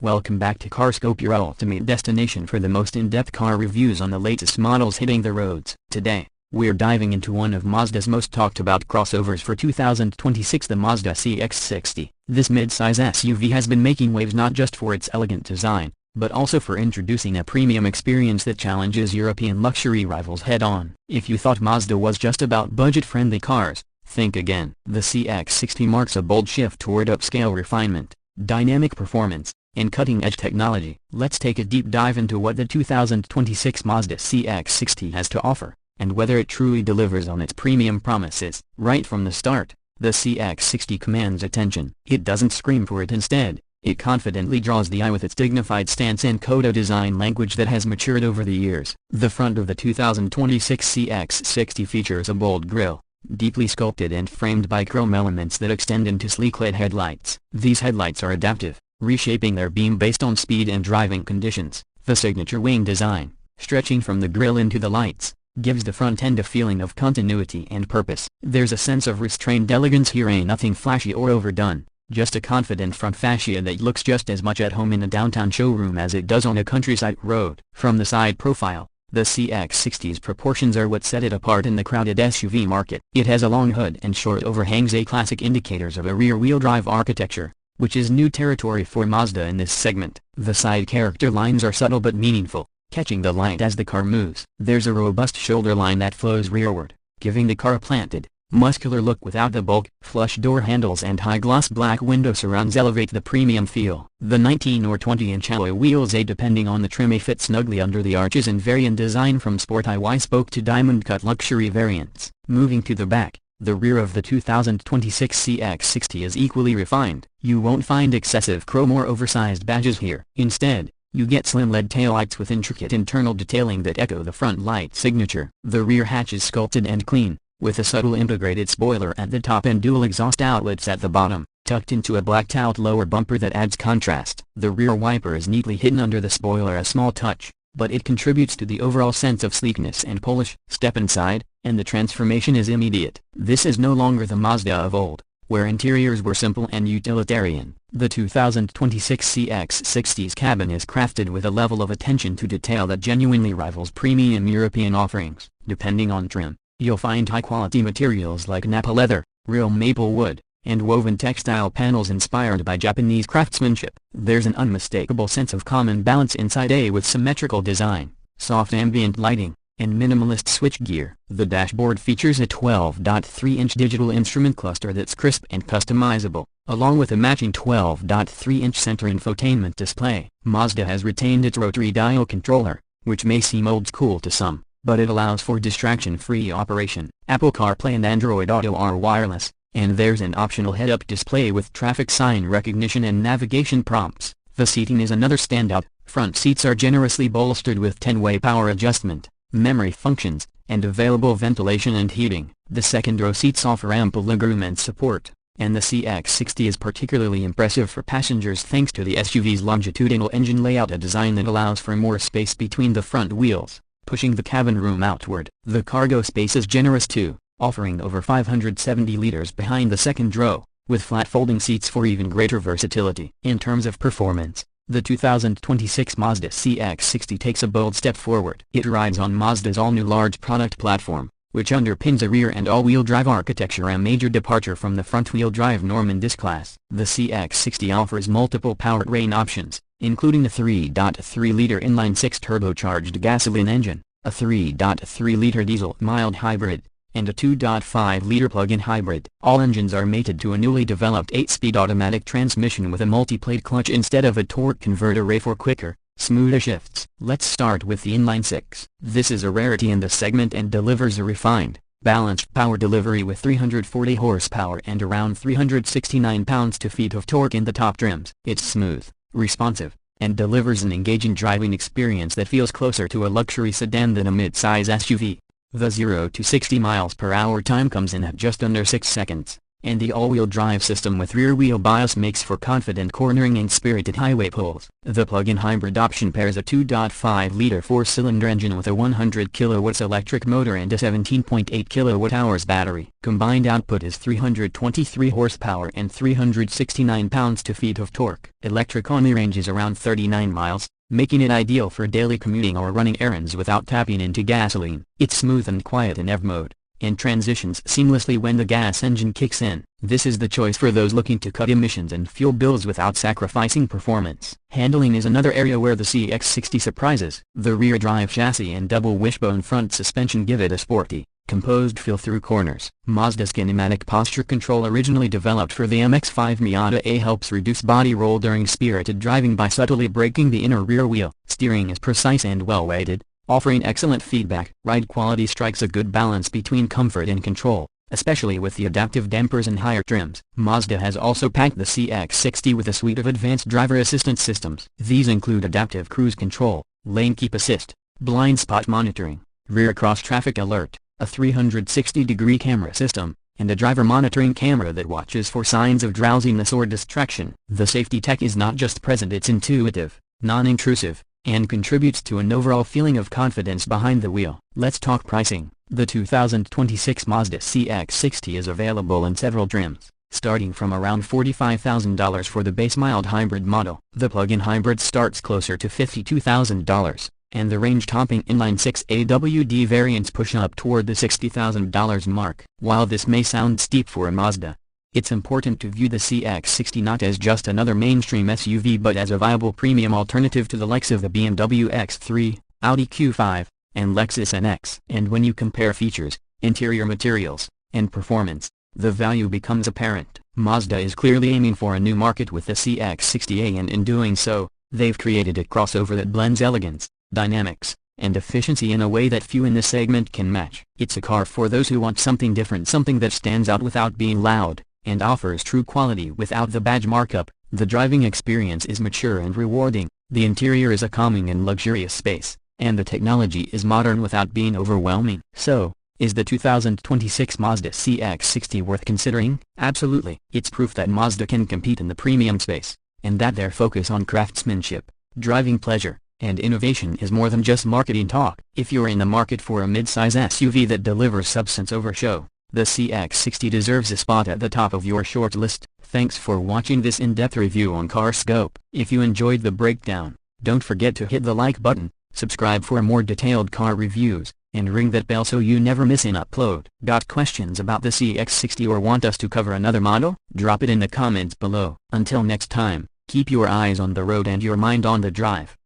Welcome back to CarScope, your ultimate destination for the most in-depth car reviews on the latest models hitting the roads. Today, we're diving into one of Mazda's most talked about crossovers for 2026, the Mazda CX-60. This mid-size SUV has been making waves not just for its elegant design, but also for introducing a premium experience that challenges European luxury rivals head-on. If you thought Mazda was just about budget-friendly cars, think again. The CX-60 marks a bold shift toward upscale refinement, dynamic performance, and cutting-edge technology. Let's take a deep dive into what the 2026 Mazda CX-60 has to offer, and whether it truly delivers on its premium promises. Right from the start, the CX-60 commands attention. It doesn't scream for it. Instead, it confidently draws the eye with its dignified stance and Kodo design language that has matured over the years. The front of the 2026 CX-60 features a bold grille, deeply sculpted and framed by chrome elements that extend into sleek LED headlights. These headlights are adaptive, reshaping their beam based on speed and driving conditions. The signature wing design, stretching from the grille into the lights, gives the front end a feeling of continuity and purpose. There's a sense of restrained elegance here. Ain't nothing flashy or overdone, just a confident front fascia that looks just as much at home in a downtown showroom as it does on a countryside road. From the side profile, the CX-60's proportions are what set it apart in the crowded SUV market. It has a long hood and short overhangs, a classic indicators of a rear-wheel drive architecture, which is new territory for Mazda in this segment. The side character lines are subtle but meaningful, catching the light as the car moves. There's a robust shoulder line that flows rearward, giving the car a planted, muscular look without the bulk. Flush door handles and high-gloss black window surrounds elevate the premium feel. The 19 or 20-inch alloy wheels, depending on the trim, may fit snugly under the arches and vary in design from sport Y-spoke to diamond-cut luxury variants. Moving to the back, the rear of the 2026 CX-60 is equally refined. You won't find excessive chrome or oversized badges here. Instead, you get slim LED taillights with intricate internal detailing that echo the front light signature. The rear hatch is sculpted and clean, with a subtle integrated spoiler at the top and dual exhaust outlets at the bottom, tucked into a blacked-out lower bumper that adds contrast. The rear wiper is neatly hidden under the spoiler, a small touch, but it contributes to the overall sense of sleekness and polish. Step inside, and the transformation is immediate. This is no longer the Mazda of old, where interiors were simple and utilitarian. The 2026 CX-60's cabin is crafted with a level of attention to detail that genuinely rivals premium European offerings. Depending on trim, you'll find high-quality materials like Napa leather, real maple wood, and woven textile panels inspired by Japanese craftsmanship. There's an unmistakable sense of calm and balance inside, with symmetrical design, soft ambient lighting, and minimalist switchgear. The dashboard features a 12.3-inch digital instrument cluster that's crisp and customizable, along with a matching 12.3-inch center infotainment display. Mazda has retained its rotary dial controller, which may seem old school to some, but it allows for distraction-free operation. Apple CarPlay and Android Auto are wireless, and there's an optional head-up display with traffic sign recognition and navigation prompts. The seating is another standout. Front seats are generously bolstered with 10-way power adjustment, memory functions, and available ventilation and heating. The second-row seats offer ample legroom and support, and the CX-60 is particularly impressive for passengers thanks to the SUV's longitudinal engine layout, a design that allows for more space between the front wheels, pushing the cabin room outward. The cargo space is generous too, offering over 570 liters behind the second row, with flat folding seats for even greater versatility. In terms of performance, the 2026 Mazda CX-60 takes a bold step forward. It rides on Mazda's all-new large product platform, which underpins a rear and all-wheel drive architecture, a major departure from the front-wheel drive norm in this class. The CX-60 offers multiple powertrain options, including the 3.3-liter inline-six turbocharged gasoline engine, a 3.3-liter diesel mild hybrid, and a 2.5-liter plug-in hybrid. All engines are mated to a newly developed 8-speed automatic transmission with a multi-plate clutch instead of a torque converter for quicker, smoother shifts. Let's start with the inline-six. This is a rarity in the segment and delivers a refined, balanced power delivery with 340 horsepower and around 369 pounds-feet of torque in the top trims. It's smooth, responsive, and delivers an engaging driving experience that feels closer to a luxury sedan than a mid-size SUV. The 0 to 60 miles per hour time comes in at just under 6 seconds, and the all-wheel drive system with rear-wheel bias makes for confident cornering and spirited highway pulls. The plug-in hybrid option pairs a 2.5-liter four-cylinder engine with a 100 kW electric motor and a 17.8 kWh battery. Combined output is 323 horsepower and 369 pounds-feet of torque. Electric-only range is around 39 miles, making it ideal for daily commuting or running errands without tapping into gasoline. It's smooth and quiet in EV mode, and transitions seamlessly when the gas engine kicks in. This is the choice for those looking to cut emissions and fuel bills without sacrificing performance. Handling is another area where the CX-60 surprises. The rear drive chassis and double wishbone front suspension give it a sporty, composed feel through corners. Mazda's kinematic posture control, originally developed for the MX-5 Miata A, helps reduce body roll during spirited driving by subtly braking the inner rear wheel. Steering is precise and well-weighted, offering excellent feedback. Ride quality strikes a good balance between comfort and control, especially with the adaptive dampers and higher trims. Mazda has also packed the CX-60 with a suite of advanced driver assistance systems. These include adaptive cruise control, lane keep assist, blind spot monitoring, rear cross-traffic alert, a 360-degree camera system, and a driver monitoring camera that watches for signs of drowsiness or distraction. The safety tech is not just present, it's intuitive, non-intrusive, and contributes to an overall feeling of confidence behind the wheel. Let's talk pricing. The 2026 Mazda CX-60 is available in several trims, starting from around $45,000 for the base mild hybrid model. The plug-in hybrid starts closer to $52,000, and the range-topping inline-six AWD variants push up toward the $60,000 mark. While this may sound steep for a Mazda, it's important to view the CX-60 not as just another mainstream SUV but as a viable premium alternative to the likes of the BMW X3, Audi Q5, and Lexus NX. And when you compare features, interior materials, and performance, the value becomes apparent. Mazda is clearly aiming for a new market with the CX-60A, and in doing so, they've created a crossover that blends elegance, dynamics, and efficiency in a way that few in this segment can match. It's a car for those who want something different, something that stands out without being loud, and offers true quality without the badge markup. The driving experience is mature and rewarding, the interior is a calming and luxurious space, and the technology is modern without being overwhelming. So, is the 2026 Mazda CX-60 worth considering? Absolutely. It's proof that Mazda can compete in the premium space, and that their focus on craftsmanship, driving pleasure, and innovation is more than just marketing talk. If you're in the market for a mid-size SUV that delivers substance over show, the CX-60 deserves a spot at the top of your short list. Thanks for watching this in-depth review on CarScope. If you enjoyed the breakdown, don't forget to hit the like button, subscribe for more detailed car reviews, and ring that bell so you never miss an upload. Got questions about the CX-60 or want us to cover another model? Drop it in the comments below. Until next time, keep your eyes on the road and your mind on the drive.